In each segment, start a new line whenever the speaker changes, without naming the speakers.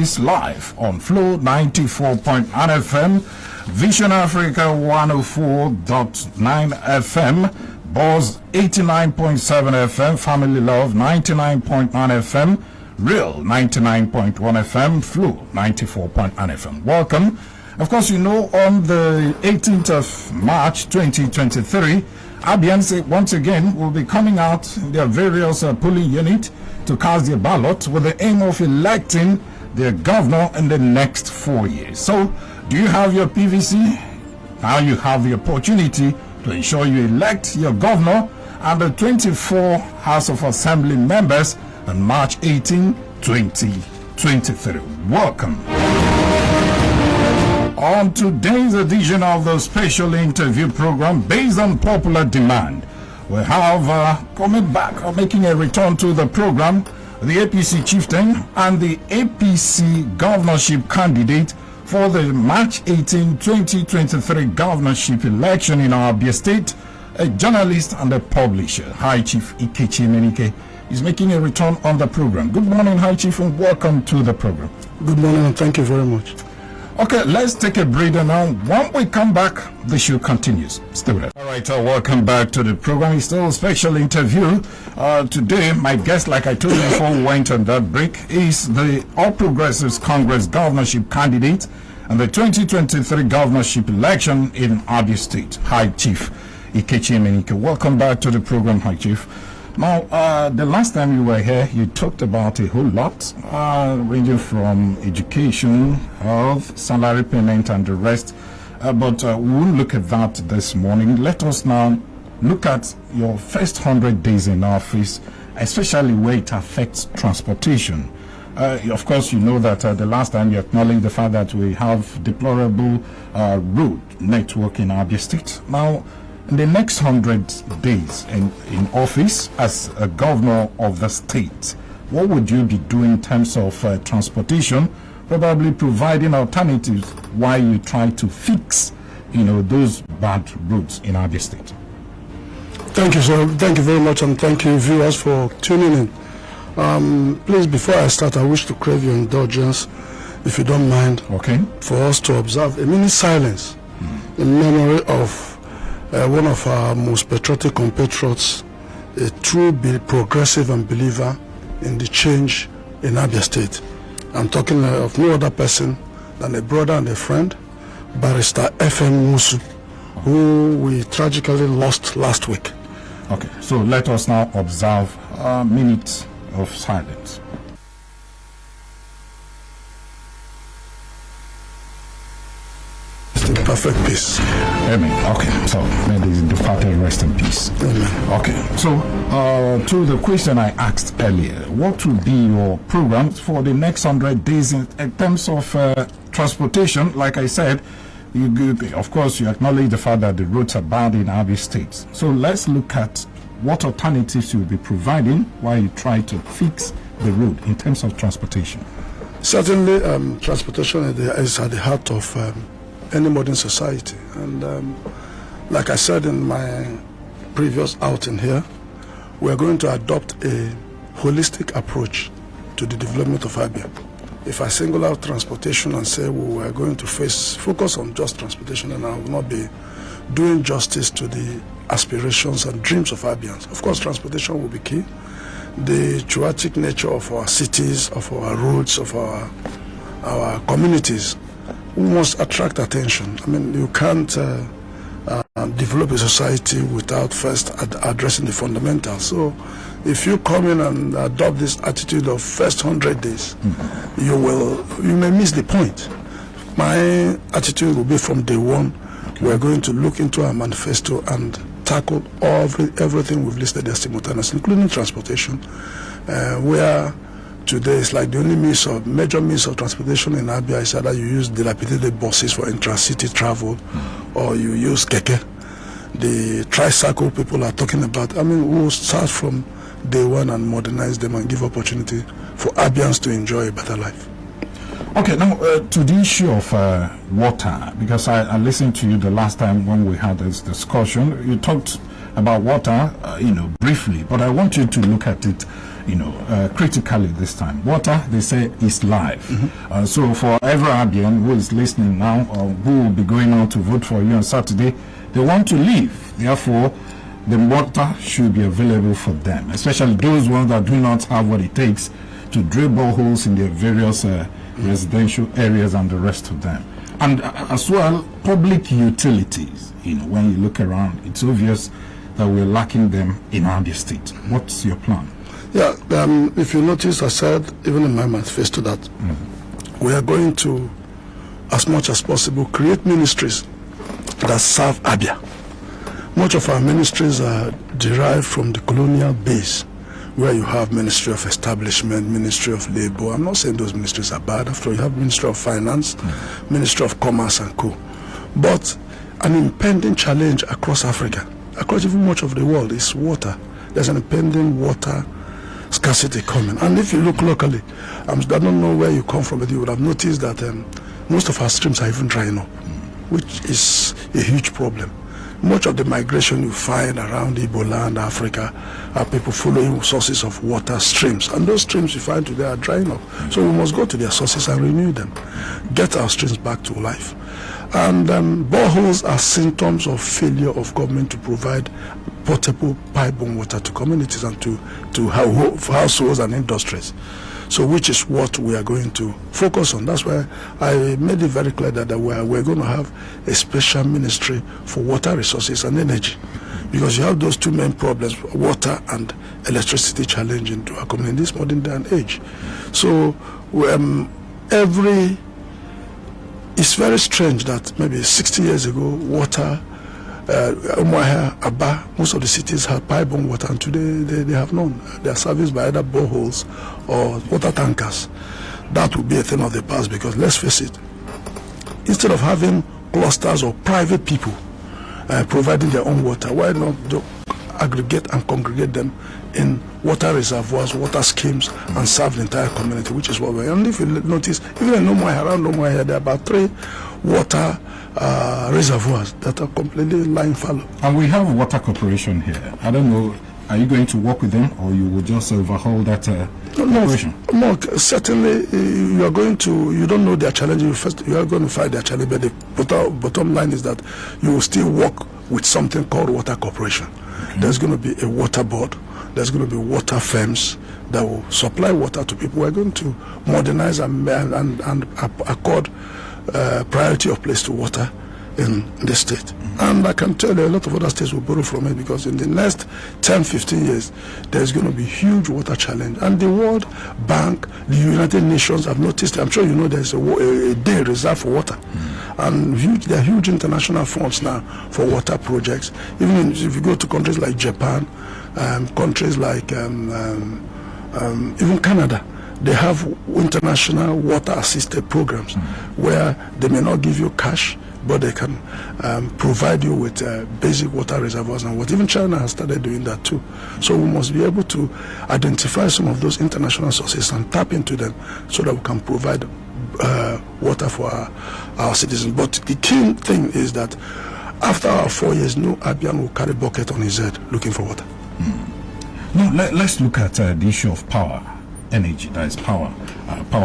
Peace live on Flow 94.9 FM, Vision Africa 104.9 FM, Buzz 89.7 FM, Family Love 99.9 FM, Real 99.1 FM, Flow 94.9 FM. Welcome. Of course, you know, on the 18th of March 2023, Abians once again will be coming out in their various polling units to cast their ballot with the aim of electing their governor in the next 4 years. So, do you have your PVC? Now you have the opportunity to ensure you elect your governor and the 24 House of Assembly members on March 18, 2023. Welcome. On today's edition of the special interview program, based on popular demand, we have coming back or making a return to the program, the APC chieftain and the APC governorship candidate for the March 18, 2023 governorship election in Abia State, a journalist and a publisher. High Chief Ikechi Emenike is making a return on the program. Good morning, High Chief, and welcome to the program.
Good morning, and thank you very much.
Okay, let's take a breather now. When we come back, the show continues. Stay with us. All right, welcome back to the program. It's still a special interview. Today, my guest, like I told you before we went on that break, is the All Progressives Congress governorship candidate and the 2023 governorship election in Abia State, High Chief Ikechi Emenike. Welcome back to the program, High Chief. Now, the last time you were here, you talked about a whole lot, ranging from education, health, salary payment, and the rest. But we won't look at that this morning. Let us now look at your first 100 days in office, especially where it affects transportation. Of course, you know that the last time you acknowledged the fact that we have deplorable road network in Abia State. Now, in the next 100 days in office as a governor of the state, what would you be doing in terms of transportation, probably providing alternatives while you try to fix, those bad roads in Abia State?
Thank you, sir. Thank you very much, and thank you, viewers, for tuning in. Please, before I start, I wish to crave your indulgence, if you don't mind, for us to observe a minute silence in memory of one of our most patriotic compatriots, a true progressive and believer in the change in Abia State. I'm talking of no other person than a brother and a friend, Barrister F.M. Musu, who we tragically lost last week.
Okay, so let us now observe a minute of silence.
Perfect peace.
Amen. Okay, so may the departed rest in peace.
Amen.
Okay, so to the question I asked earlier, what will be your programs for the next 100 days in terms of transportation? Like I said, of course, you acknowledge the fact that the roads are bad in Abia State. So let's look at what alternatives you will be providing while you try to fix the road in terms of transportation.
Certainly, transportation is at the heart of any modern society, and like I said in my previous outing here, we are going to adopt a holistic approach to the development of Abia. If I single out transportation and say we are going to focus on just transportation, and I will not be doing justice to the aspirations and dreams of Abians. Of course, transportation will be key. The chaotic nature of our cities, of our roads, of our communities, we must attract attention. I mean, you can't develop a society without first addressing the fundamentals. So if you come in and adopt this attitude of first 100 days, you may miss the point. My attitude will be from day one, we're going to look into our manifesto and tackle everything we've listed there simultaneously, including transportation, where today it's like the only major means of transportation in Abia is either you use dilapidated buses for intra-city travel or you use keke. The tricycle people are talking about, we'll start from day one and modernize them and give opportunity for Abians to enjoy a better life.
Okay, now to the issue of water, because I listened to you the last time when we had this discussion. You talked about water, briefly, but I want you to look at it critically this time. Water, they say, is life. So for every Abian who is listening now, or who will be going out to vote for you on Saturday, they want to leave. Therefore, the water should be available for them, especially those ones that do not have what it takes to drill boreholes in their various residential areas and the rest of them. And as well, public utilities. When you look around, it's obvious that we're lacking them in Abia State. What's your plan?
Yeah, if you notice, I said, even in my manifesto, that we are going to, as much as possible, create ministries that serve Abia. Much of our ministries are derived from the colonial base, where you have Ministry of Establishment, Ministry of Labor. I'm not saying those ministries are bad. After all, you have Ministry of Finance, Ministry of Commerce and co. But an impending challenge across Africa, across even much of the world, is water. There's an impending water scarcity coming. And if you look locally, I don't know where you come from, but you would have noticed that most of our streams are even drying up, which is a huge problem. Much of the migration you find around Igbo land, Africa, are people following sources of water streams. And those streams you find today are drying up. So we must go to their sources and renew them, get our streams back to life. And boreholes are symptoms of failure of government to provide potable pipe-borne water to communities and to households and industries. So which is what we are going to focus on. That's why I made it very clear that we're going to have a special ministry for water resources and energy, because you have those two main problems, water and electricity, challenging to our community in this modern day and age. So it's very strange that maybe 60 years ago, water, Abia, most of the cities had pipe-borne water, and today they have none. They are serviced by either boreholes or water tankers. That will be a thing of the past, because let's face it, instead of having clusters of private people providing their own water, why not aggregate and congregate them in water reservoirs, water schemes, and serve the entire community, which is what we're. And if you notice, even in around Nomoya, there are about 3 water reservoirs that are completely lying fallow.
And we have water corporation here. I don't know, are you going to work with them, or you will just overhaul that corporation?
No, certainly you are going to, you don't know their challenges. First, you are going to fight their challenge, but the bottom line is that you will still work with something called water corporation. Okay. There's going to be a water board. There's going to be water firms that will supply water to people. We're going to modernize and accord priority of place to water in the state. And I can tell you a lot of other states will borrow from it, because in the next 10-15 years there's going to be huge water challenge. And the World Bank, the United Nations have noticed, I'm sure you know, there's a day reserved for water. And there are huge international funds now for water projects. Even if you go to countries like Japan, countries like even Canada, they have international water assisted programs where they may not give you cash, but they can provide you with basic water reservoirs and what. Even China has started doing that too. So we must be able to identify some of those international sources and tap into them, so that we can provide water for our citizens. But the key thing is that after our 4 years, no Abian will carry bucket on his head looking for water.
Now let's look at the issue of power. Energy, that is power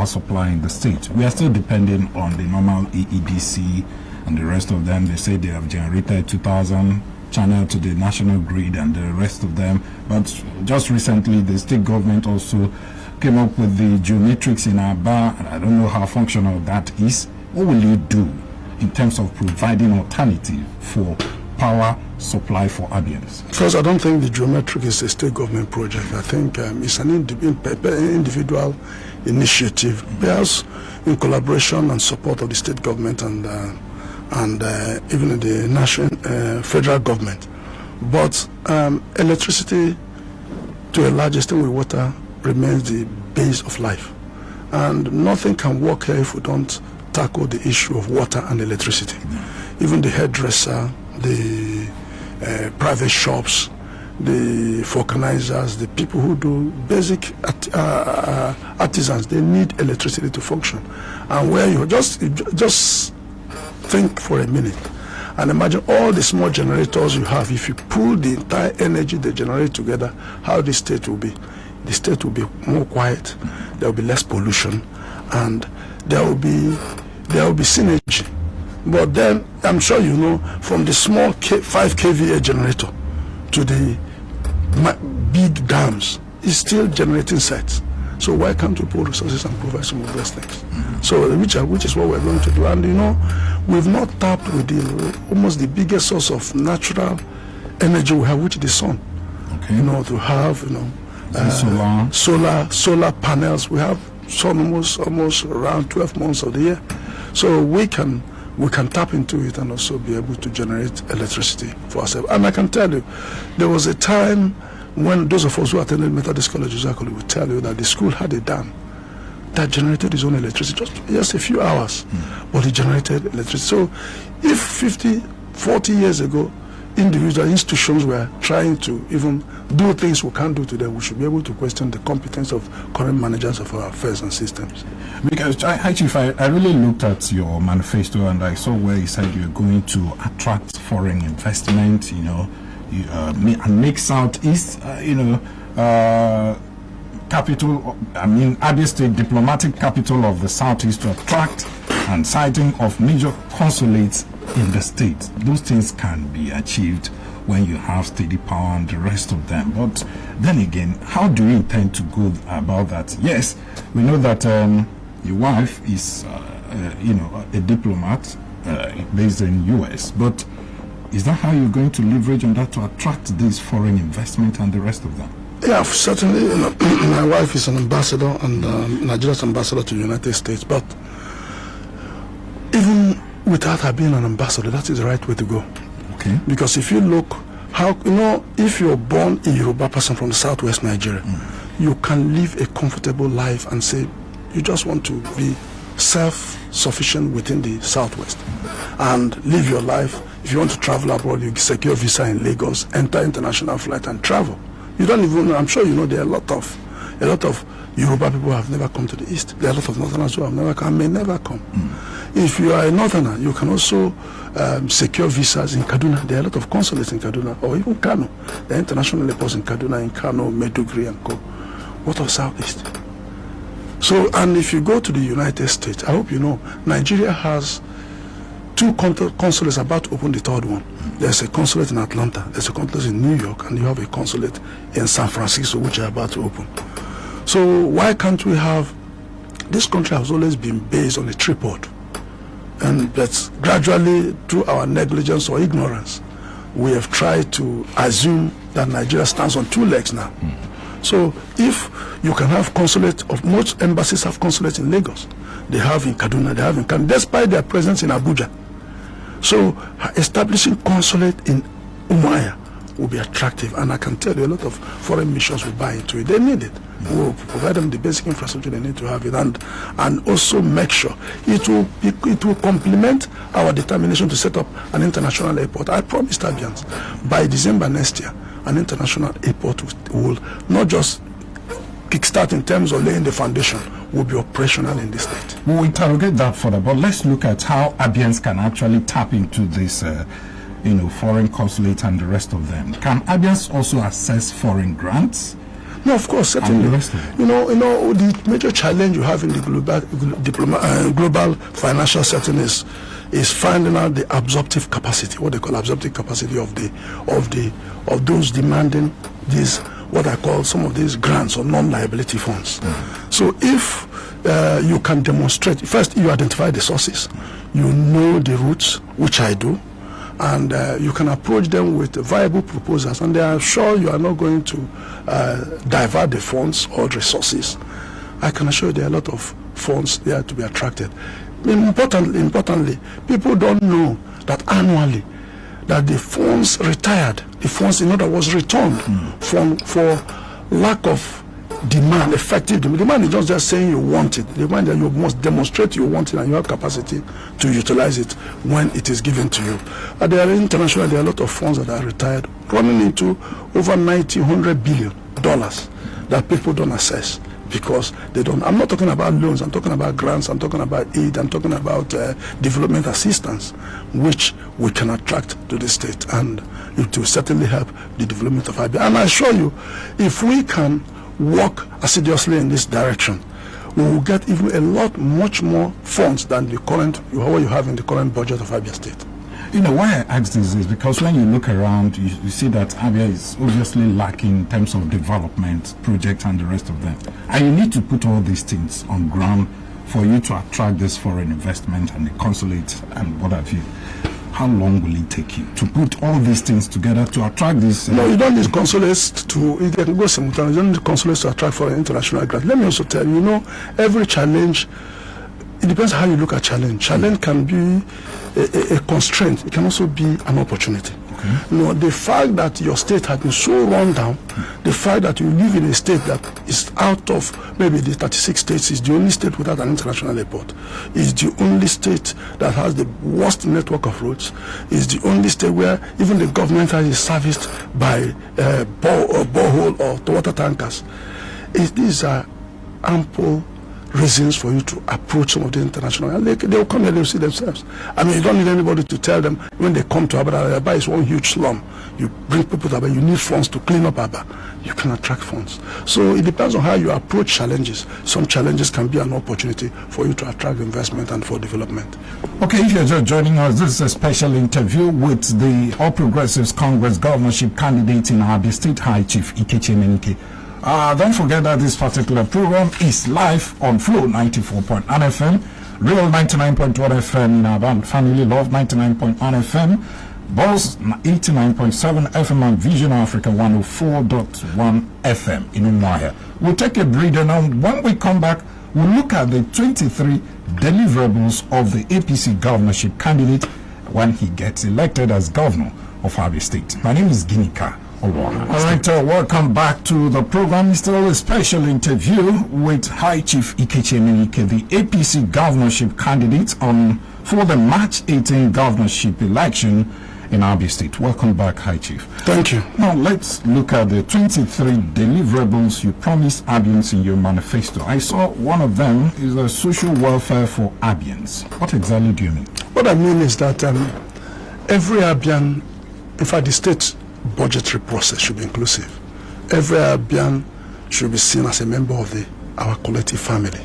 supply in the state. We are still depending on the normal EEDC and the rest of them. They say they have generated 2,000 channel to the national grid and the rest of them. But just recently, the state government also came up with the geometrics in Abia, and I don't know how functional that is. What will you do in terms of providing alternative for power supply for Abians?
First, I don't think the geometric is a state government project. I think it's an individual initiative, perhaps in collaboration and support of the state government and even the national federal government. But electricity, to a large extent with water, remains the base of life. And nothing can work here if we don't tackle the issue of water and electricity. Even the hairdresser, the private shops, the vulcanizers, the people who do basic artisans, they need electricity to function. And where you just think for a minute and imagine all the small generators you have. If you pull the entire energy they generate together, how the state will be. the state will be more quiet, there will be less pollution, and there will be synergy. But then, I'm sure you know, from the small 5 kVA generator to the big dams, it's still generating sets. So why can't we pull resources and provide some of those things? So which is what we're going to do. And you know, we've not tapped with almost the biggest source of natural energy we have, which is the sun.
Okay.
You know, to have solar panels. We have sun almost around 12 months of the year. So we can tap into it and also be able to generate electricity for ourselves. And I can tell you, there was a time when those of us who attended Methodist College exactly would tell you that the school had a dam that generated its own electricity, just a few hours, but it generated electricity. So if 40 years ago, individual institutions were trying to even do things we can't do today, we should be able to question the competence of current managers of our affairs and systems.
Because I really looked at your manifesto and I saw where you said you're going to attract foreign investment, you know, and make Southeast, capital, Abia State diplomatic capital of the Southeast to attract and siting of major consulates in the state. Those things can be achieved when you have steady power and the rest of them. But then again, how do you intend to go about that? Yes, we know that your wife is, a diplomat based in US, but is that how you're going to leverage on that to attract this foreign investment and the rest of them?
Yeah, certainly. My wife is an ambassador and Nigeria's ambassador to the United States. But even without her being an ambassador, that is the right way to go.
Okay.
Because if you look, if you're born a Yoruba person from the southwest Nigeria, you can live a comfortable life and say you just want to be self-sufficient within the southwest and live your life. If you want to travel abroad, you secure visa in Lagos, enter international flight and travel. You don't even know, I'm sure you know there are a lot of Yoruba people who have never come to the East. There are a lot of Northerners who have never come, may never come. If you are a Northerner, you can also secure visas in Kaduna. There are a lot of consulates in Kaduna, or even Kano. There are international airports in Kaduna, in Kano, Maiduguri, and Co. What of Southeast? So, and if you go to the United States, I hope you know, Nigeria has 2 consulates about to open the 3rd one. There's a consulate in Atlanta, there's a consulate in New York, and you have a consulate in San Francisco, which are about to open. So why can't we have, this country has always been based on a tripod. But gradually, through our negligence or ignorance, we have tried to assume that Nigeria stands on 2 legs now. So if you can have consulate, of most embassies have consulates in Lagos, they have in Kaduna, they have in Kano, despite their presence in Abuja. So establishing consulate in Umuahia will be attractive, and I can tell you a lot of foreign missions will buy into it. They need it. We'll provide them the basic infrastructure they need to have it, and also make sure it will complement our determination to set up an international airport. I promised Abians by December next year, an international airport will not just kickstart in terms of laying the foundation, will be operational in the state.
We'll interrogate that further, but let's look at how Abians can actually tap into this foreign consulate and the rest of them. Can Abians also access foreign grants?
No, of course, certainly. The major challenge you have in the global financial setting is finding out the absorptive capacity, what they call absorptive capacity of those demanding these, what I call some of these grants or non-liability funds. So if you can demonstrate, first you identify the sources, you know the routes, which I do, and you can approach them with viable proposals, and they are sure you are not going to divert the funds or resources. I can assure you there are a lot of funds there to be attracted. Importantly, people don't know that annually that the funds retired, the funds in other words returned for lack of demand, effective demand. Demand is not just saying you want it. Demand that you must demonstrate you want it and you have capacity to utilize it when it is given to you. There are international, there are a lot of funds that are retired, running into over $100 billion that people don't access because they don't. I'm not talking about loans, I'm talking about grants, I'm talking about aid, I'm talking about development assistance, which we can attract to the state, and it will certainly help the development of Abia. And I assure you, if we can work assiduously in this direction, we will get even much more funds than what you have in the current budget of Abia State.
Why I ask this is because when you look around, you see that Abia is obviously lacking in terms of development, projects, and the rest of them. And you need to put all these things on ground for you to attract this foreign investment and the consulate and what have you. How long will it take you to put all these things together to attract this?
No, you don't need consulates to go simultaneously. You don't need consulates to attract foreign international grant. Let me also tell you, every challenge, it depends how you look at challenge. Challenge can be a constraint. It can also be an opportunity. Okay. The fact that your state has been so run down, the fact that you live in a state that is out of maybe the 36 states, is the only state without an international airport, is the only state that has the worst network of roads, is the only state where even the government is serviced by borehole or water tankers. These are ample reasons for you to approach some of the international, and they'll come here, they'll see themselves. I mean, you don't need anybody to tell them when they come to Abia. Abia is one huge slum. You bring people to Abia, you need funds to clean up Abia. You can attract funds. So it depends on how you approach challenges. Some challenges can be an opportunity for you to attract investment and for development.
Okay, if you're just joining us, this is a special interview with the All Progressives Congress governorship candidate in Abia State, High Chief Ikechi Emenike. Don't forget that this particular program is live on Flow 94.1 FM, Real 99.1 FM in Abia, Family Love 99.1 FM, Boss 89.7 FM, and Vision Africa 104.1 FM in Umuahia. We'll take a breather now. When we come back, we'll look at the 23 deliverables of the APC governorship candidate when he gets elected as governor of Abia State. My name is Ginika. All right, welcome back to the program. It's still a special interview with High Chief Ikechi Emenike, the APC governorship candidate for the March 18 governorship election in Abia State. Welcome back, High Chief.
Thank you.
Now, let's look at the 23 deliverables you promised Abians in your manifesto. I saw one of them is a social welfare for Abians. What exactly do you mean? What
I mean is that every Abian, in fact, the state budgetary process should be inclusive. Every Abian should be seen as a member of our collective family.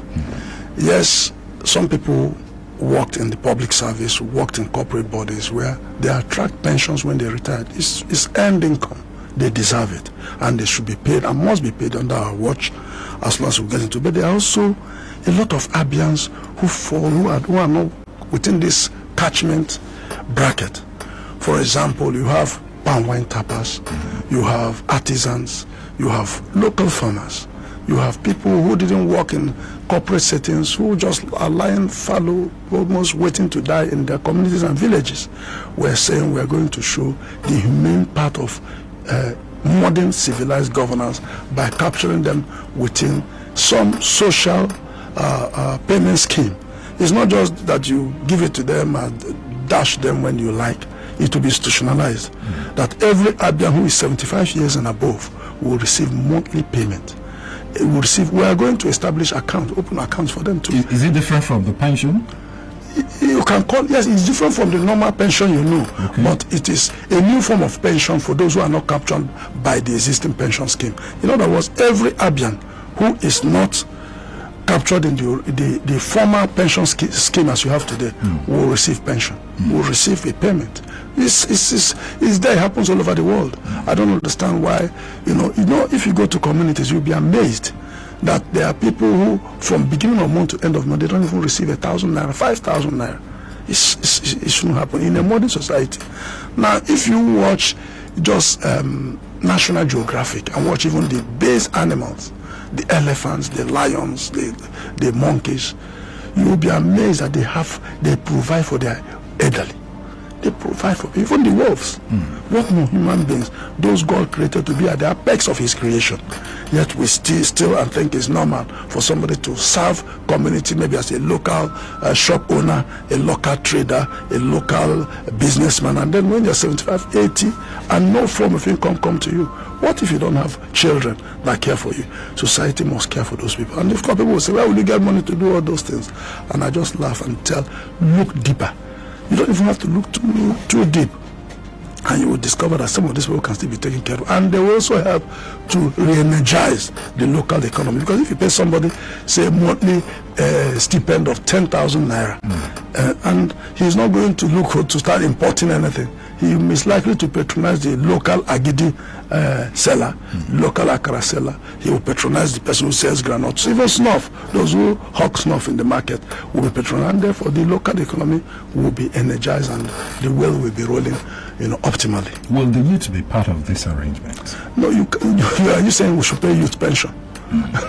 Yes, some people worked in the public service, worked in corporate bodies where they attract pensions when they retire. It's earned income. They deserve it, and they should be paid and must be paid under our watch as long as we get into it. But there are also a lot of Abians who are not within this catchment bracket. For example, you have palm wine tappers, you have artisans, you have local farmers, you have people who didn't work in corporate settings, who just are lying fallow, almost waiting to die in their communities and villages. We're saying we're going to show the humane part of modern civilized governance by capturing them within some social payment scheme. It's not just that you give it to them and dash them when you like. It will be institutionalized, that every Abian who is 75 years and above will receive monthly payment. We are going to establish open accounts for them too.
Is it different from the pension?
You can call, yes, it's different from the normal pension,
okay.
But it is a new form of pension for those who are not captured by the existing pension scheme. In other words, every Abian who is not captured in the former pension scheme as you have today will receive pension, will receive a payment. It's there, it happens all over the world. I don't understand why, if you go to communities, you'll be amazed that there are people who, from beginning of month to end of month, they don't even receive 1,000 naira, 5,000 naira. It shouldn't happen in a modern society. Now, if you watch just National Geographic and watch even the base animals, the elephants, the lions, the monkeys, you will be amazed that they provide for their elderly. They provide for even the wolves. What more human beings? Those God created to be at the apex of His creation. Yet we still and think it's normal for somebody to serve community, maybe as a local shop owner, a local trader, a local businessman, and then when you're 75, 80, and no form of income come to you. What if you don't have children that care for you? Society must care for those people. And of course, people will say, where will you get money to do all those things? And I just laugh and tell, look deeper. You don't even have to look too deep. and you will discover that some of these people can still be taken care of. And they will also help to re-energize the local economy. Because if you pay somebody, say, monthly stipend of 10,000 naira, and he's not going to look to start importing anything, he is likely to patronize the local agidi seller, local akara seller. He will patronize the person who sells granules. Even snuff, those who hawk snuff in the market will be patronized, and therefore the local economy will be energized and the well will be rolling, optimally.
Will the youth be part of this arrangement?
No, are you saying we should pay youth pension?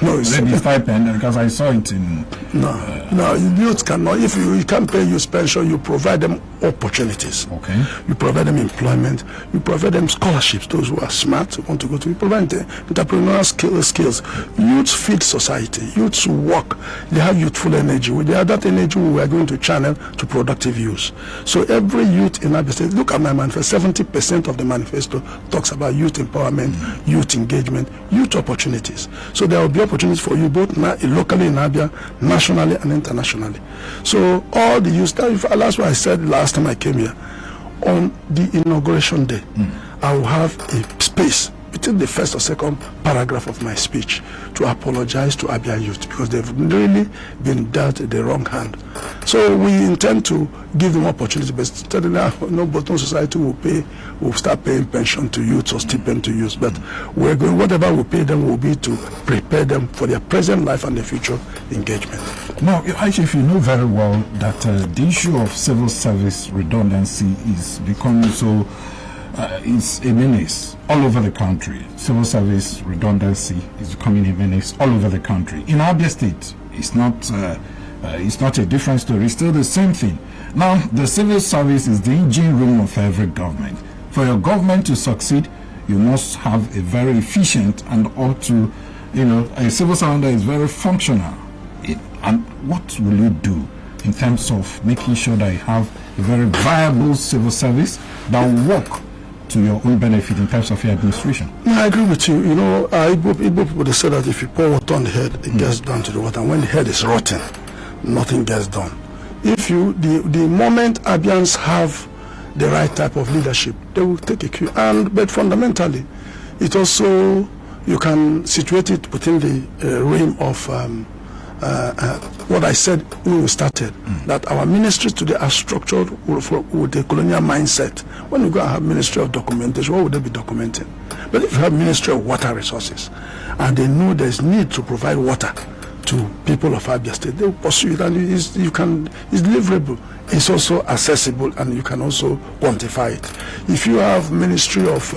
No, it's
maybe stipend, because I saw it in.
No, youth cannot. If you can't pay youth pension, you provide them opportunities.
Okay.
You provide them employment. You provide them scholarships. Those who are smart want to go to. You provide them entrepreneurial skills. Youth feed society. Youths work. They have youthful energy. With that energy, we are going to channel to productive use. So every youth in Abia State, look at my manifesto. 70% of the manifesto talks about youth empowerment, youth engagement, youth opportunities. So there will be opportunities for you both locally in Abia, nationally and internationally. So all the youth, that's what I said last time I came here. On the inauguration day, I will have a space between the first or second paragraph of my speech to apologize to Abia youth, because they've really been dealt the wrong hand. So we intend to give them opportunity, but no society will start paying pension to youth or stipend to youth. But we're going, whatever we pay them will be to prepare them for their present life and their future engagement.
Now, actually, if you know very well that the issue of civil service redundancy is becoming so it's a menace all over the country. Civil service redundancy is becoming a menace all over the country. In Abia State, it's not a different story. It's still the same thing. Now, the civil service is the engine room of every government. For your government to succeed, you must have a very efficient and a civil servant that is very functional. And what will you do in terms of making sure that you have a very viable civil service that will work to your own benefit in terms of your administration?
I agree with you. Igbo people, they say that if you pour water on the head, it gets down to the water. And when the head is rotten, nothing gets done. If the moment Abians have the right type of leadership, they will take a cue. But fundamentally, it also, you can situate it within the realm of what I said when we started, that our ministries today are structured with a colonial mindset. When you go and have Ministry of Documentation, what would they be documenting? But if you have Ministry of Water Resources, and they know there's need to provide water to people of Abia State, they will pursue it, and it's deliverable. It's also accessible, and you can also quantify it. If you have Ministry of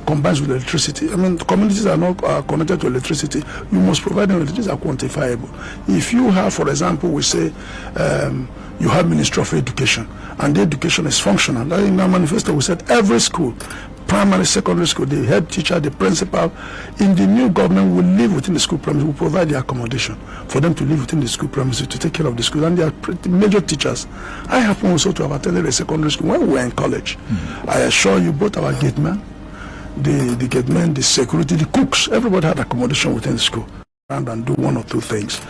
combines with electricity, communities are not connected to electricity, you must provide them with these are quantifiable. If you have, for example, we say you have Ministry of Education, and the education is functional. In our manifesto, we said every school, primary, secondary school, the head teacher, the principal, in the new government will live within the school premises, will provide the accommodation for them to live within the school premises to take care of the school. And they are major teachers. I happen also to have attended a secondary school when we were in college. I assure you, both our gate men, the gate men, the security, the cooks, everybody had accommodation within the school and do one or two things.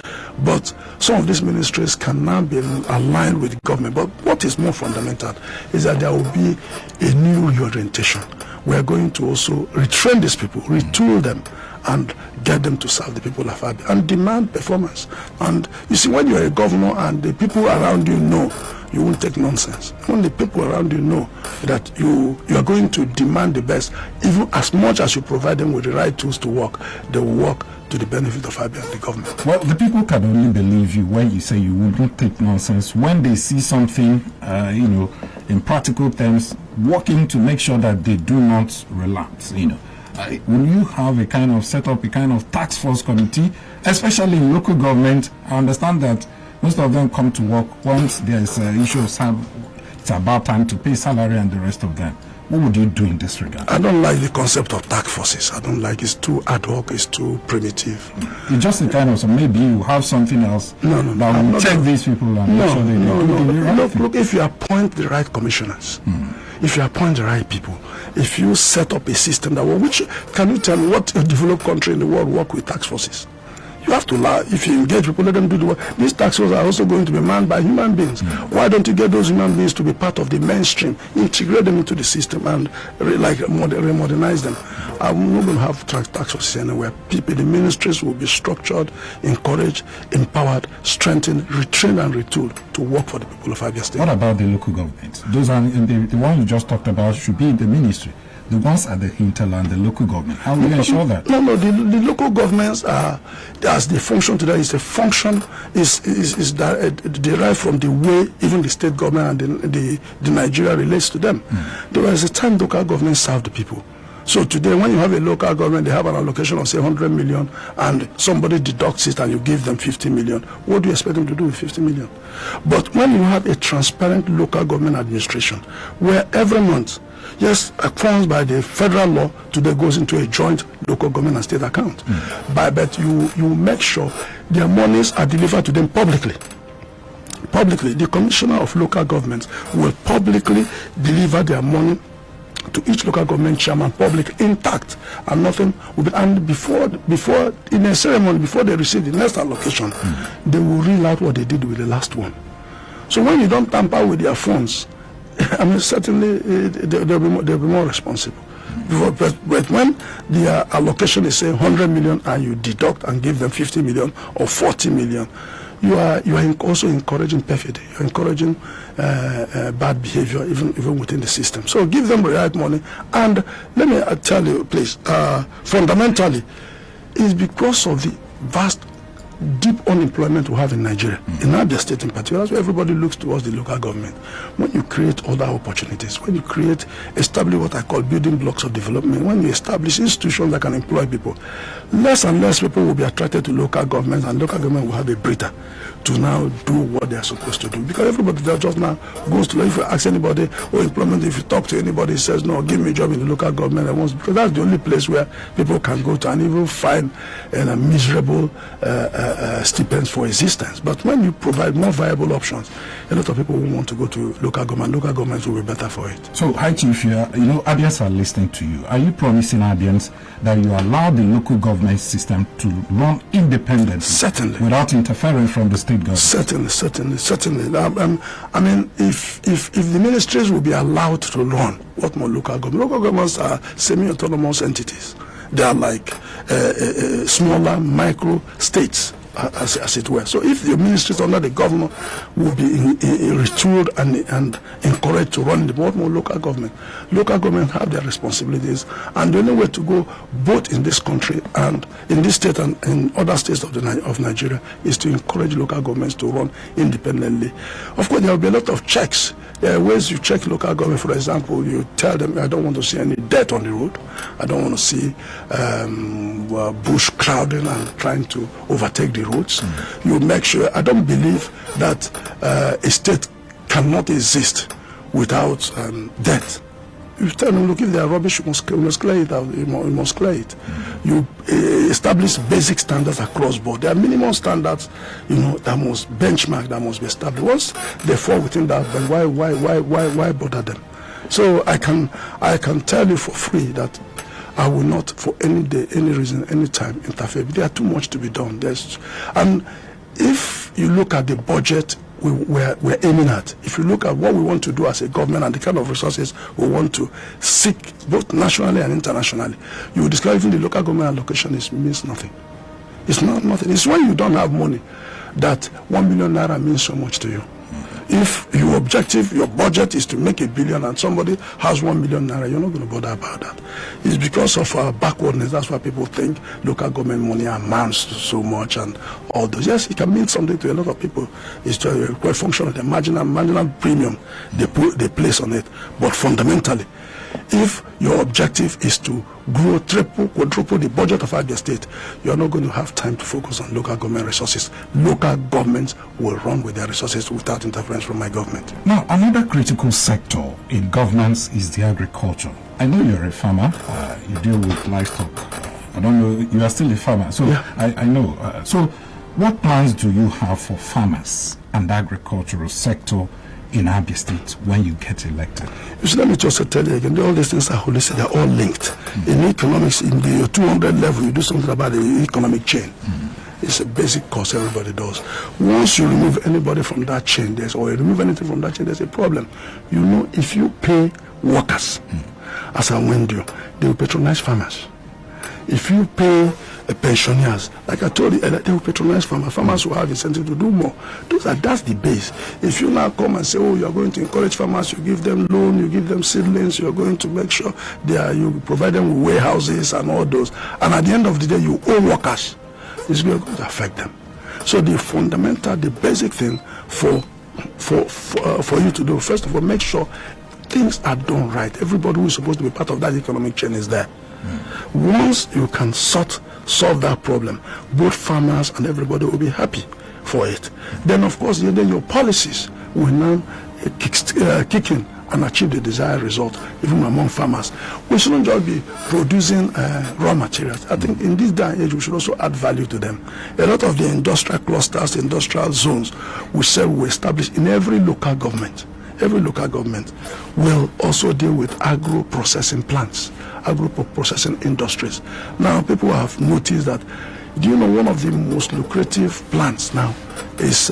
But some of these ministries can now be aligned with the government. But what is more fundamental is that there will be a new reorientation. We are going to also retrain these people, retool them, and get them to serve the people of Abia and demand performance. And you see, when you are a governor and the people around you know, you won't take nonsense. When the people around you know that you are going to demand the best, even as much as you provide them with the right tools to work, they will work to the benefit of Abia and the government.
Well, the people can only believe you when you say you will not take nonsense. When they see something, in practical terms, working to make sure that they do not relapse, will you have set up a kind of task force committee, especially in local government? I understand that most of them come to work once there's issues, it's about time to pay salary and the rest of them. What would you do in this regard?
I don't like the concept of task forces. I don't like it's too ad hoc, it's too primitive.
It's just a kind of, so maybe you have something else that will check these people and make sure they do.
Look, if you appoint the right commissioners, if you appoint the right people, if you set up a system that can you tell me what a developed country in the world work with task forces? You have to allow, if you engage people, let them do the work. These tax forces are also going to be manned by human beings. Why don't you get those human beings to be part of the mainstream, integrate them into the system, and remodernize them? I'm not going to have tax forces anywhere. People, the ministries will be structured, encouraged, empowered, strengthened, retrained, and retooled to work for the people of Abia State.
What about the local governments? Those are the ones you just talked about should be in the ministry. The ones at the hinterland, the local government. How will you ensure that?
No. The local governments are, as they function today, is a function is derived from the way even the state government and the Nigeria relates to them. There was a time local government served the people. So today, when you have a local government, they have an allocation of say 100 million, and somebody deducts it, and you give them 50 million. What do you expect them to do with 50 million? But when you have a transparent local government administration, where every month, yes, funds by the federal law today goes into a joint local government and state account. But you make sure their monies are delivered to them publicly. Publicly, the commissioner of local governments will publicly deliver their money to each local government chairman, public, intact, and nothing will be. And before in a ceremony, before they receive the next allocation, they will reel out what they did with the last one. So when you don't tamper with their funds, I mean, certainly they'll be more responsible. But when the allocation is say 100 million, and you deduct and give them 50 million or 40 million, you are also encouraging perfidy. You're encouraging bad behavior even within the system. So give them the right money. And let me tell you, please, fundamentally, it's because of the vast, deep unemployment we have in Nigeria, in Abia State in particular. That's why everybody looks towards the local government. When you create other opportunities, when you establish what I call building blocks of development, when you establish institutions that can employ people, less and less people will be attracted to local governments, and local government will have a breather to now do what they are supposed to do. Because everybody that just now goes to, if you ask anybody, or employment, if you talk to anybody, says, no, give me a job in the local government, because that's the only place where people can go to and even find a miserable stipends for existence. But when you provide more viable options, a lot of people will want to go to local government. Local governments will be better for it.
So, High Chief, Abians are listening to you. Are you promising Abians that you allow the local government system to run independently?
Certainly.
Without interference from the state government? Certainly. I mean, if the ministries will be allowed to run, what more local government? Local governments are semi-autonomous entities. They are like smaller micro states, as it were. So if the ministries under the governor will be retooled and encouraged to run the more local government have their responsibilities, and the only way to go both in this country and in this state and in other states of Nigeria is to encourage local governments to run independently. Of course, there will be a lot of checks. There are ways you check local government. For example, you tell them, I don't want to see any debt on the road. I don't want to see bush crowding and trying to overtake the roads. You make sure. I don't believe that a state cannot exist without debt. You tell them, look, if they are rubbish, you must clear it out. You must clear it. You establish basic standards across board. There are minimum standards, that must benchmark, that must be established. Once they fall within that, then why bother them? So I can tell you for free that I will not, for any day, any reason, any time, interfere. There are too much to be done. And if you look at the budget we're aiming at, if you look at what we want to do as a government and the kind of resources we want to seek, both nationally and internationally, you will discover even the local government allocation means nothing. It's not nothing. It's when you don't have money that 1 million naira means so much to you. If your objective, your budget is to make $1 billion and somebody has 1 million naira, you're not going to bother about that. It's because of our backwardness. That's why people think local government money amounts to so much and all those. Yes, it can mean something to a lot of people. It's just a function of the marginal premium they place on it. But fundamentally, if your objective is to grow, triple, quadruple the budget of Abia State, you're not going to have time to focus on local government resources. Local governments will run with their resources without interference from my government. Now, another critical sector in governance is the agriculture. I know you're a farmer. You deal with livestock. I don't know. You are still a farmer. So yeah. I know. So what plans do you have for farmers and the agricultural sector in Abia State when you get elected?
So let me just tell you again, all these things are holistic, they're all linked. In economics, in the 200 level, you do something about the economic chain. It's a basic cost everybody does. Once you remove anybody from that chain, or you remove anything from that chain, there's a problem. You know, if you pay workers as a window, they will patronize farmers. If you pay pensioners, like I told you, they will patronize farmers. Farmers will have incentive to do more. That's the base. If you now come and say, oh, you are going to encourage farmers, you give them loan, you give them seedlings, you are going to make sure you provide them with warehouses and all those, and at the end of the day, you owe workers, it's going to affect them. So the fundamental, the basic thing for you to do, first of all, make sure things are done right. Everybody who is supposed to be part of that economic chain is there. Once you can solve that problem, both farmers and everybody will be happy for it. Then, of course, then your policies will now kick in and achieve the desired result, even among farmers. We shouldn't just be producing raw materials. I think in this day and age, we should also add value to them. A lot of the industrial clusters, industrial zones, we say we establish in every local government. Every local government will also deal with agro-processing plants, agro-processing industries. Now, people have noticed that, do you know one of the most lucrative plants now is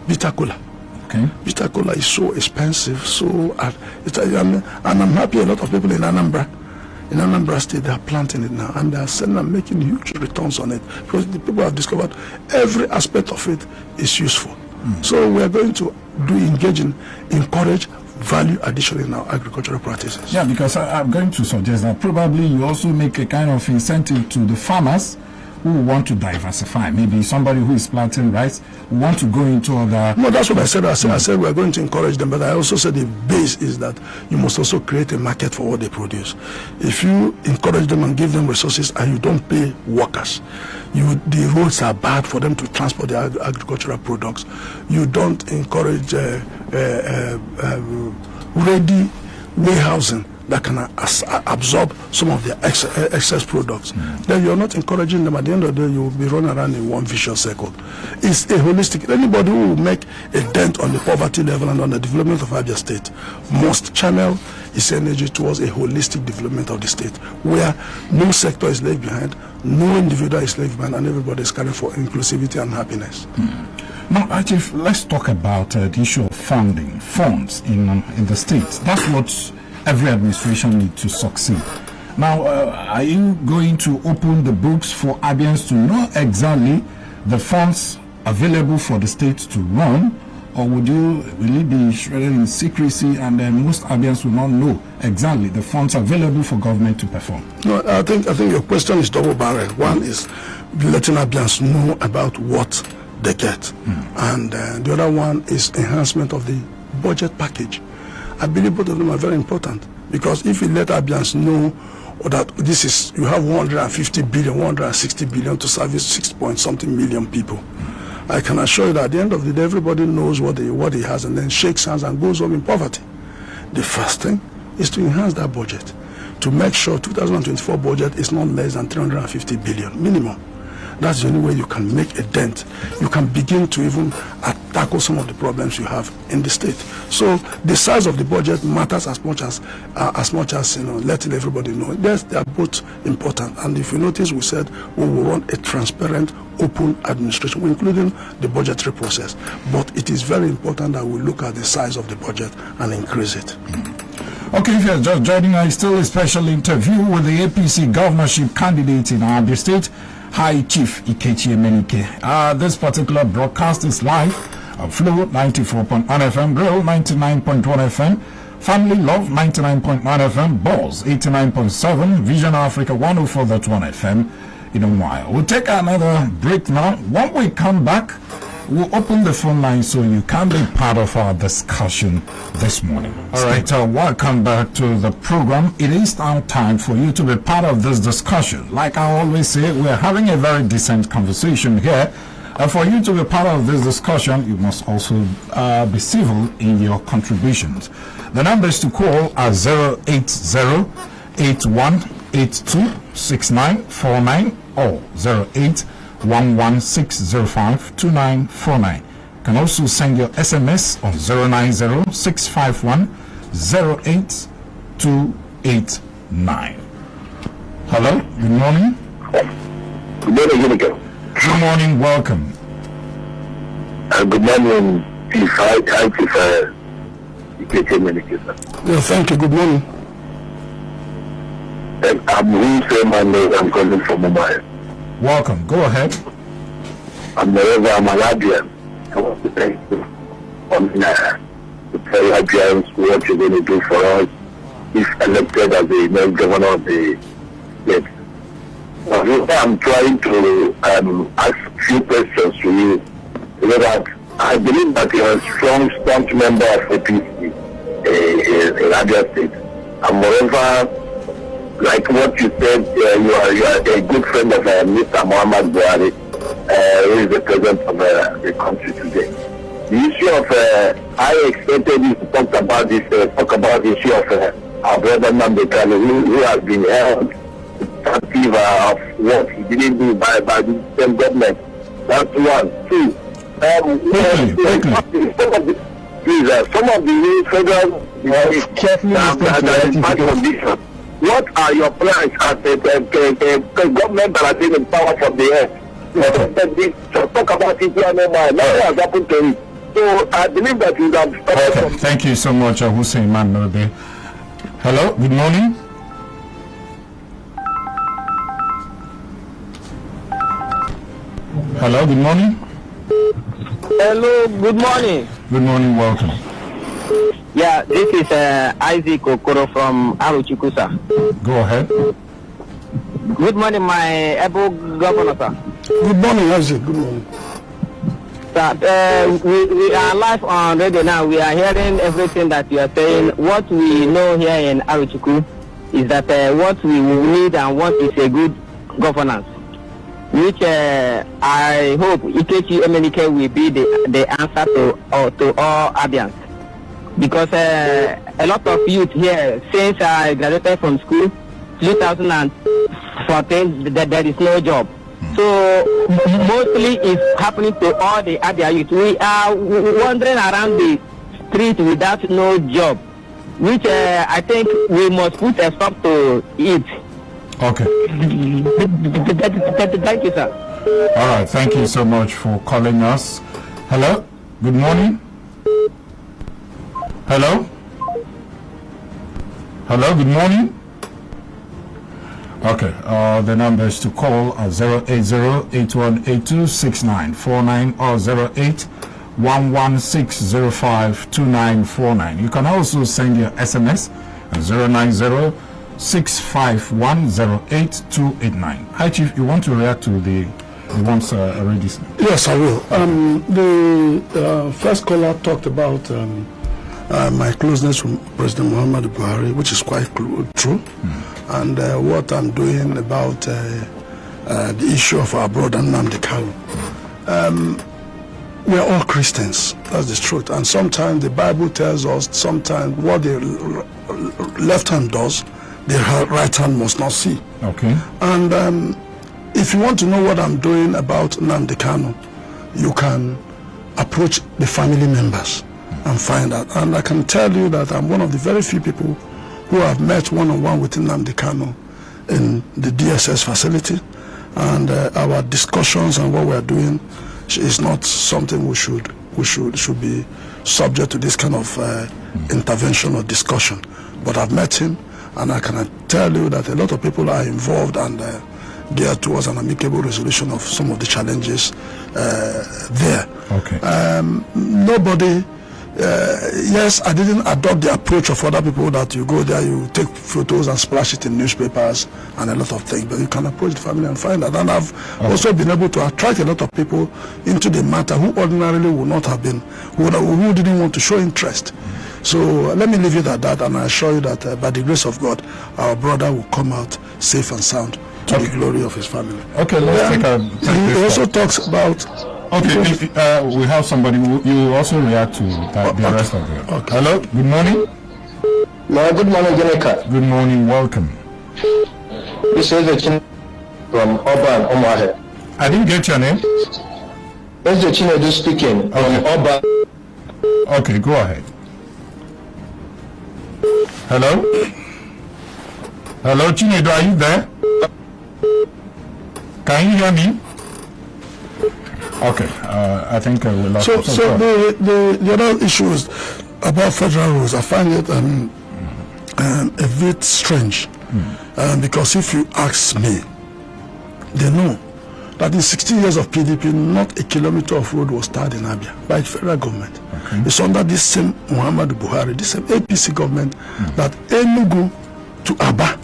bitter cola? Okay. Bitter cola is so expensive, and I'm happy a lot of people in Anambra State, they are planting it now, and they are selling and making huge returns on it, because the people have discovered every aspect of it is useful. So we are going to encourage value addition in our agricultural practices.
Yeah, because I'm going to suggest that probably you also make a kind of incentive to the farmers who want to diversify. Maybe somebody who is planting rice want to go into other...
No, that's what I said. I said we are going to encourage them, but I also said the base is that you must also create a market for what they produce. If you encourage them and give them resources and you don't pay workers, the roads are bad for them to transport their agricultural products. You don't encourage ready warehousing that can absorb some of their excess products. Then you're not encouraging them. At the end of the day, you will be running around in one vicious circle. It's a holistic. Anybody who will make a dent on the poverty level and on the development of Abia State must channel its energy towards a holistic development of the state, where no sector is left behind, no individual is left behind, and everybody is caring for inclusivity and happiness.
Now, Chief, let's talk about the issue of funds in the states. That's what every administration needs to succeed. Now, are you going to open the books for Abians to know exactly the funds available for the state to run, or will it be shredded in secrecy, and then most Abians will not know exactly the funds available for government to perform?
No, I think your question is double-barreled. One is letting Abians know about what they get, and the other one is enhancement of the budget package. I believe both of them are very important, because if you let Abians know that you have 150 billion, 160 billion to service 6-point-something million people, I can assure you that at the end of the day, everybody knows what he has, and then shakes hands and goes home in poverty. The first thing is to enhance that budget, to make sure 2024 budget is not less than 350 billion minimum. That's the only way you can make a dent. You can begin to even tackle some of the problems you have in the state. So the size of the budget matters as much as letting everybody know. Yes, they are both important. And if you notice, we said we will run a transparent, open administration, including the budgetary process. But it is very important that we look at the size of the budget and increase it.
Okay, if you're just joining us, still a special interview with the APC governorship candidate in Abia State. Hi, Chief Ikechi Emenike. This particular broadcast is live on Flow 94.1 FM, Grill 99.1 FM, Family Love 99.9 FM, Balls 89.7, Vision Africa 104.1 FM. In a while, we'll take another break now. When we come back, we'll open the phone line so you can be part of our discussion this morning. All right, welcome back to the program. It is now time for you to be part of this discussion. Like I always say, we're having a very decent conversation here. For you to be part of this discussion, you must also be civil in your contributions. The numbers to call are 080-8182-6949 or 08116052949. You can also send your SMS on 090-651-08289. Hello, good morning.
Good morning, Emenike.
Good morning, welcome.
Good morning, Chief. Hi, Chief Ikechi, Emenike, sir.
Yeah, thank you. Good morning.
I'm Ŵith, I'm calling from Abia.
Welcome. Go ahead.
I'm an Abia. I want to thank you for to tell Abians what you're going to do for us if elected as the next governor of the state. I'm trying to ask a few questions to you. That I believe that you're a strong member of APC in Abia State. And moreover, like what you said, you are a good friend of Mr. Muhammad Buhari, who is the president of the country today. The issue of I expected you to talk about the issue of our brother Emenike, who has been held captive of what he didn't do by the same government. That's one. Two. Some of the new federal conditions. What are your plans as a government that has been in power from the end? Just talk about it here no more. Nothing has happened to it. So I believe that you have started.
Okay. Thank you so much, Hussein Manode. Hello, good morning. Hello, good morning.
Hello, good morning.
Good morning, welcome.
Yeah, this is Isaac Okoro from Aruchikusa.
Go ahead.
Good morning, my able governor, sir.
Good morning, Isaac. Good morning.
Sir, we are live on radio now. We are hearing everything that you are saying. What we know here in Aruchiku is that what we will need and what is a good governance, which I hope Ikechi Emenike will be the answer to all Abians. Because a lot of youth here, since I graduated from school, 2014, there is no job. So mostly it's happening to all the Abia youth. We are wandering around the street without no job, which I think we must put a stop to it.
Okay.
Thank you, sir.
All right. Thank you so much for calling us. Hello. Good morning. Hello. Hello. Good morning. Okay. The number is to call 080-8182-6949 or 08116052949. You can also send your SMS at 090-651-08289. Hi, Chief. You want to react to the ones already said?
Yes, I will. The first caller talked about my closeness with President Muhammad Buhari, which is quite true, and what I'm doing about the issue of our brother Emenike. We are all Christians, that's the truth, and sometimes the Bible tells us sometimes what the left hand does, the right hand must not see.
Okay.
And if you want to know what I'm doing about Emenike, you can approach the family members and find out. And I can tell you that I'm one of the very few people who have met one-on-one with Emenike in the DSS facility, and our discussions and what we're doing is not something we should be subject to this kind of intervention or discussion. But I've met him, and I can tell you that a lot of people are involved and geared towards an amicable resolution of some of the challenges there.
Okay.
Nobody. Yes, I didn't adopt the approach of other people that you go there, you take photos and splash it in newspapers and a lot of things, but you can approach the family and find out. And I've also been able to attract a lot of people into the matter who ordinarily would not have been, who didn't want to show interest. So let me leave it at that, and I assure you that by the grace of God, our brother will come out safe and sound to the glory of his family.
Okay, let's take
he also talks about.
Okay, we have somebody who you also react to the rest of them.
Okay.
Hello, good morning.
Good morning, Emenike.
Good morning, welcome.
This is the Chin from Oban Omahe.
I didn't get your name.
This is the Chinedu speaking from Oban.
Okay, go ahead. Hello? Hello, Chinedu, are you there? Can you hear me? Okay, I think we lost.
So the other issue is about federal rules. I find it a bit strange because if you ask me, they know that in 60 years of PDP, not a kilometer of road was started in Abia by the federal government. Okay. It's under this same Muhammadu Buhari, this same APC government that Enugu to Aba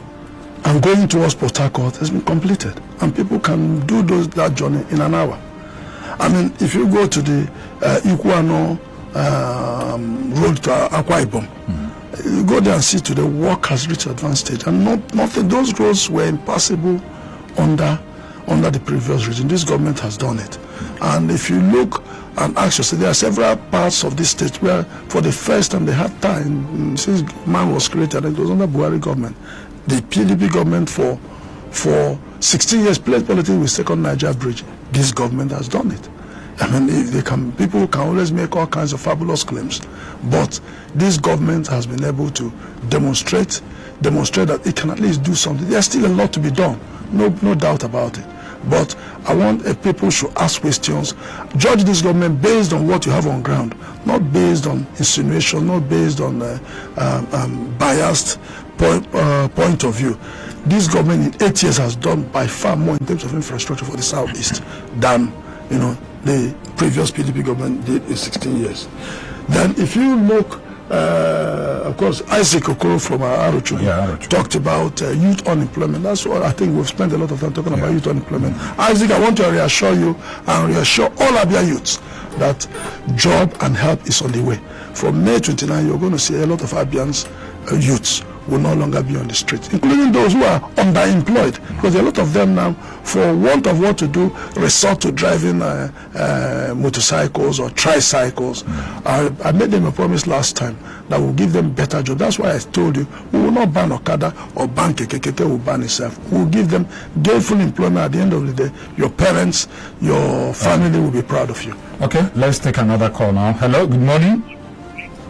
and going towards Port Harcourt has been completed, and people can do that journey in an hour. I mean, if you go to the Ikuano road to Akwa Ibom, you go there and see to the work has reached advanced stage, and nothing. Those roads were impassable under the previous regime. This government has done it, and if you look and ask yourself, there are several parts of this state where, for the first time, they had time since man was created, and it was under Buhari government. The PDP government for 16 years played politics with Second Niger Bridge. This government has done it. I mean, people can always make all kinds of fabulous claims, but this government has been able to demonstrate that it can at least do something. There's still a lot to be done, no doubt about it. But I want people should ask questions, judge this government based on what you have on ground, not based on insinuation, not based on biased point of view. This government in 8 years has done by far more in terms of infrastructure for the Southeast than the previous PDP government did in 16 years. Then if you look, of course, Isaac Okoro from Arochu talked about youth unemployment. That's what I think we've spent a lot of time talking about, youth unemployment. Isaac, I want to reassure you and reassure all Abia youths that job and help is on the way. From May 29, you're going to see a lot of Abians youths will no longer be on the streets, including those who are underemployed, because a lot of them now, for want of what to do, resort to driving motorcycles or tricycles. I made them a promise last time that we'll give them better jobs. That's why I told you, we will not ban Okada or ban Keke will ban itself. We'll give them gainful employment. At the end of the day, your parents, your family will be proud of you.
Okay, let's take another call now. Hello, good morning.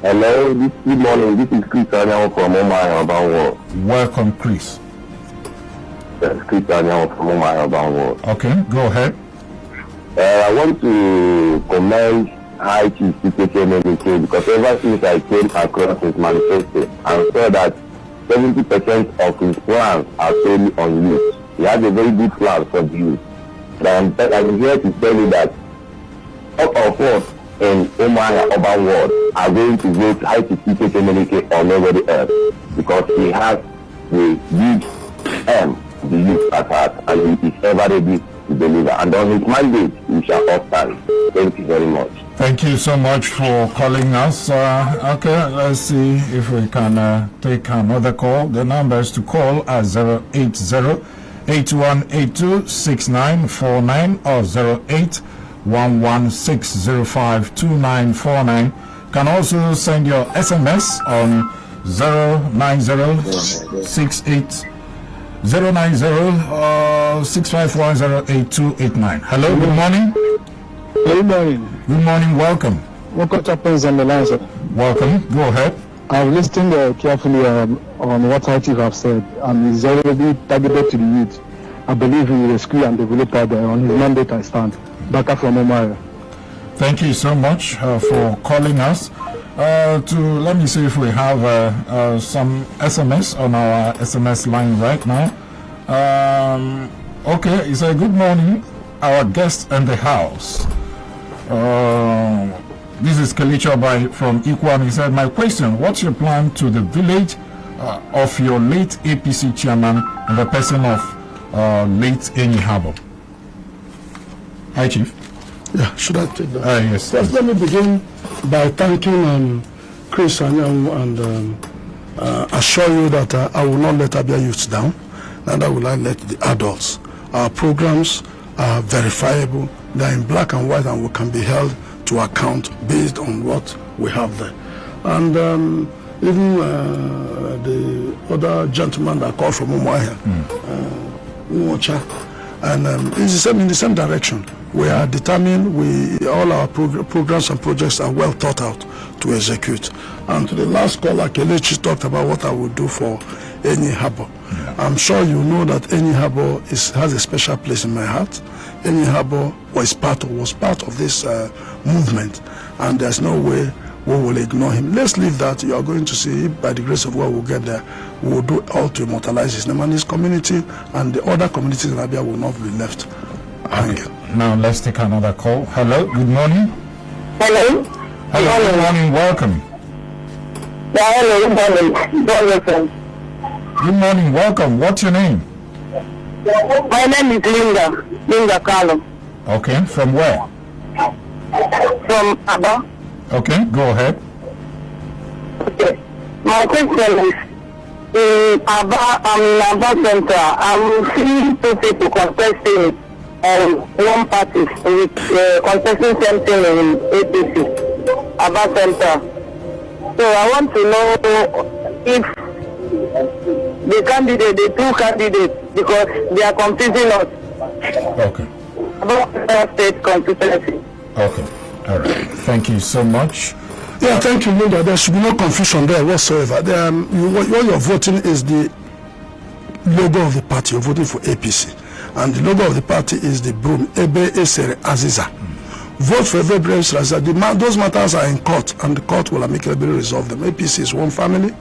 Hello, good morning. This is Chris Anyanwu from Urban World.
Welcome, Chris.
Yes, Chris Anyanwu from Urban World.
Okay, go ahead.
I want to commend Ikechi Emenike because ever since I came across his manifesto and saw that 70% of his plans are solely on youth. He has a very good plan for the youth. I'm here to tell you that all of us in Urban World are going to vote Ikechi Emenike or nobody else because he has the big the youth at heart, and he is ever ready to deliver. And on his mandate, we shall all stand. Thank you very much.
Thank you so much for calling us. Okay, let's see if we can take another call. The numbers to call are 080-8182-6949 or 08116052949. Can also send your SMS on 090-6510889. Hello, good morning.
Good morning.
Good morning, welcome.
Welcome to Prince on the line, sir.
Welcome, go ahead.
I've listened carefully on what I have said, and it's already targeted to the youth. I believe he will rescue and develop on his mandate I stand. Back up from Omar.
Thank you so much for calling us. Let me see if we have some SMS on our SMS line right now. Okay, it's a good morning, our guest in the house. This is Kalicha from Ikwan. He said, my question, what's your plan to the village of your late APC chairman and the person of late Eni Habo? Hi, Chief.
Yeah, should I take that?
Yes.
First, let me begin by thanking Chris Anyanwu and assure you that I will not let Abia youths down, neither will I let the adults. Our programs are verifiable, they're in black and white, and we can be held to account based on what we have there. And even the other gentleman that called from Umuahia, and it's in the same direction. We are determined. All our programs and projects are well thought out to execute. And to the last caller, Ikechi talked about what I would do for Eni Harbor. Yeah. I'm sure you know that Eni Harbor has a special place in my heart. Eni Harbor was part of this movement, and there's no way we will ignore him. Let's leave that. You are going to see, by the grace of God, we'll get there. We will do all to immortalize his name and his community, and the other communities in Abia will not be left hanging.
Now let's take another call. Hello, good morning.
Hello.
Hello, good morning, welcome.
Yeah, hello, good morning.
Good morning, welcome. What's your name?
My name is Linda Carlo.
Okay, from where?
From Abba.
Okay, go ahead.
Okay. My question is, in Abba Center, I'm seeing two people contesting one party with contesting same thing in APC, Abba Center. So I want to know if the two candidates, because they are confusing us.
Okay.
About state constituency.
Okay. All right. Thank you so much.
Yeah, thank you, Linda. There should be no confusion there whatsoever. What you're voting is the logo of the party. You're voting for APC. And the logo of the party is the broom, Ebe Esere Aziza. Vote for Ebe Esere Aziza. Those matters are in court, and the court will amicably resolve them. APC is one family,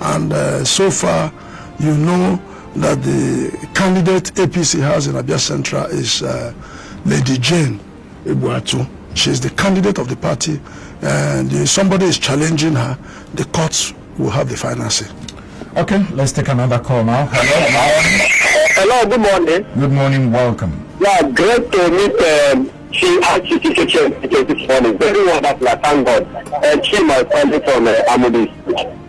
and so far, you know that the candidate APC has in Abia Central is Lady Jane Ebuatu. She's the candidate of the party, and if somebody is challenging her, the courts will have the final say.
Okay, let's take another call now.
Hello, good morning.
Good morning, welcome.
Yeah, great to meet Ikechi this morning. Very wonderful, thank God. Chief, my friend from Amudi.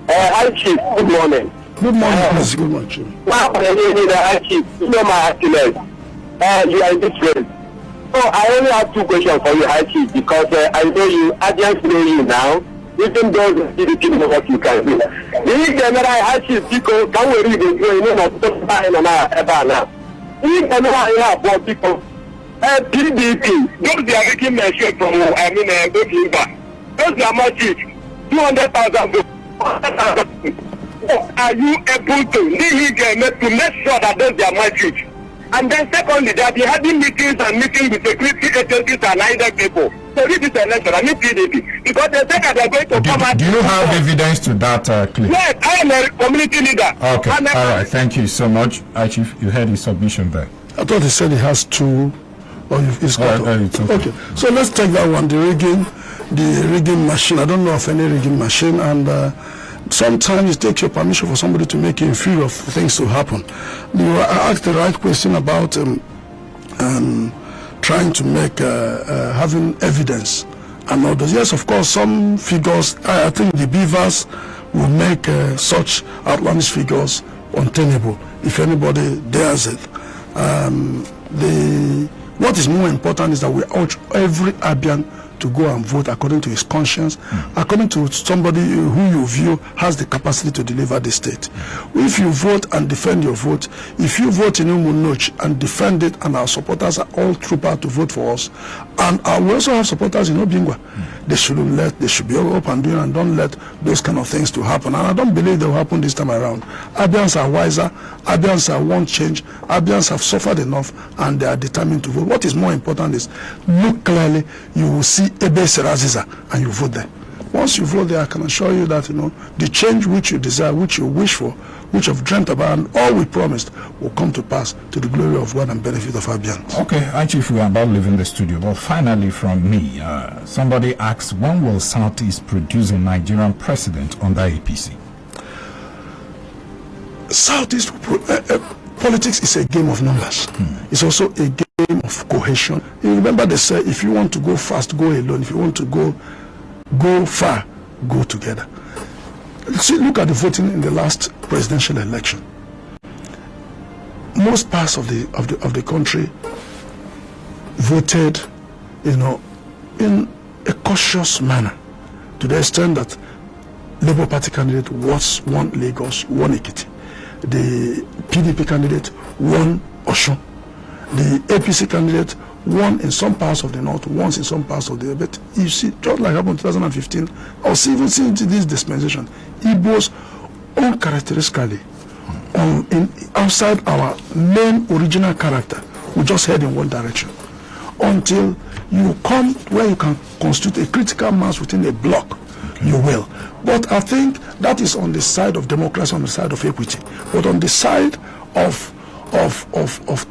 Hi, Chief, good morning.
Good morning, good morning, Chief.
Hi, Chief, you know my happiness. You are in this race. So I only have two questions for you, High Chief, because I know you, Adians know you now. Even though you didn't know what you can do. The general High Chief, because can we read it? You know, not to buy and now. The general I have for people. PDP, those they are making mention from, Governorship. Those are my chief. 200,000. Are you able to make sure that those are my chief? And then secondly, they have been having meetings with security agencies and other people. So this is election, I need PDP. Because they say that they are going to come out.
Do you have evidence to that claim?
Yes, I am a community leader.
Okay, all right, thank you so much. Chief, you heard his submission there.
I thought he said he has two. It's got
okay.
So let's take that one, the rigging machine. I don't know of any rigging machine, and sometimes it takes your permission for somebody to make you in fear of things to happen. You asked the right question about trying to make having evidence and others. Yes, of course, some figures. I think the beavers will make such outlandish figures untenable if anybody dares it. What is more important is that we urge every Abian to go and vote according to his conscience, according to somebody who you view has the capacity to deliver the state. If you vote and defend your vote, if you vote in Umunoch and defend it, and our supporters are all troop out to vote for us, and we also have supporters in Obingwa, they should be up and doing, and don't let those kind of things to happen. And I don't believe they will happen this time around. Abians are wiser, Abians want change, Abians have suffered enough, and they are determined to vote. What is more important is, look clearly, you will see Ebe Seraziza, and you vote there. Once you vote there, I can assure you that the change which you desire, which you wish for, which you've dreamt about, and all we promised will come to pass to the glory of God and benefit of Abians.
Okay, actually, if we are about leaving the studio, but finally from me, somebody asks, when will Southeast produce a Nigerian president under APC? Southeast
politics is a game of numbers. It's also a game of cohesion. You remember they say, if you want to go fast, go alone. If you want to go far, go together. See, look at the voting in the last presidential election. Most parts of the country voted, in a cautious manner, to the extent that Labour Party candidate won Lagos, won Ikechi. The PDP candidate won Osun. The APC candidate one in some parts of the north, once in some parts of the, but you see, just like happened in 2015, or even since this dispensation, Igbos uncharacteristically, outside our main original character, we just head in one direction. Until you come where you can constitute a critical mass within a block, you will. But I think that is on the side of democracy, on the side of equity. But on the side of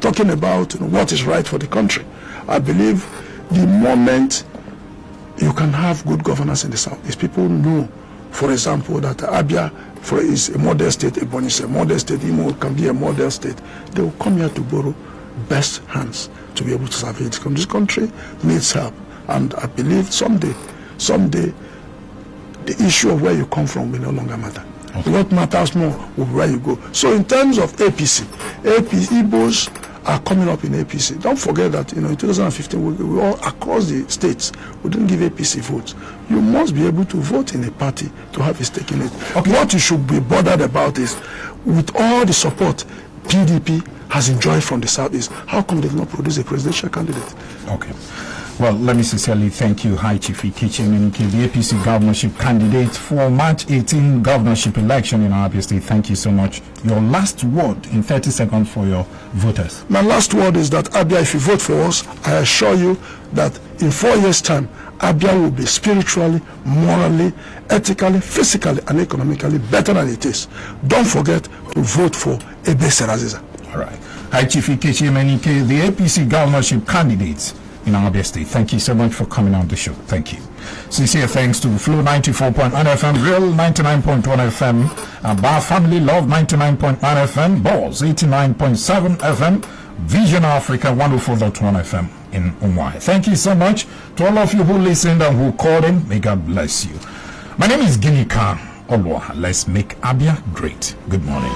talking about what is right for the country, I believe the moment you can have good governance in the south is people know, for example, that Abia is a model state, Ebonyi is a model state, Imo can be a model state. They will come here to borrow best hands to be able to serve it. This country needs help, and I believe someday, the issue of where you come from will no longer matter. Okay. What matters more is where you go. So in terms of APC, Igbos are coming up in APC. Don't forget that in 2015 we all across the states we didn't give APC votes. You must be able to vote in a party to have a stake in it. Okay. What you should be bothered about is, with all the support PDP has enjoyed from the southeast, how come they did not produce a presidential candidate? Okay.
Well, let me sincerely thank you, High Chief Ikechi Emenike, the APC governorship candidate for March 18 governorship election in Abia State. Thank you so much. Your last word in 30 seconds for your voters.
My last word is that Abia, if you vote for us, I assure you that in 4 years' time, Abia will be spiritually, morally, ethically, physically, and economically better than it is. Don't forget to vote for Ebe Seraziza.
All right. High Chief Ikechi Emenike, the APC governorship candidate in Abia State. Thank you so much for coming on the show. Thank you. Sincere thanks to Flow 94.1 FM, Real 99.1 FM, Bar Family Love 99.9 FM, Balls 89.7 FM, Vision Africa 104.1 FM in Umwai. Thank you so much to all of you who listened and who called in. May God bless you. My name is Ginika Olwa. Let's make Abia great. Good morning.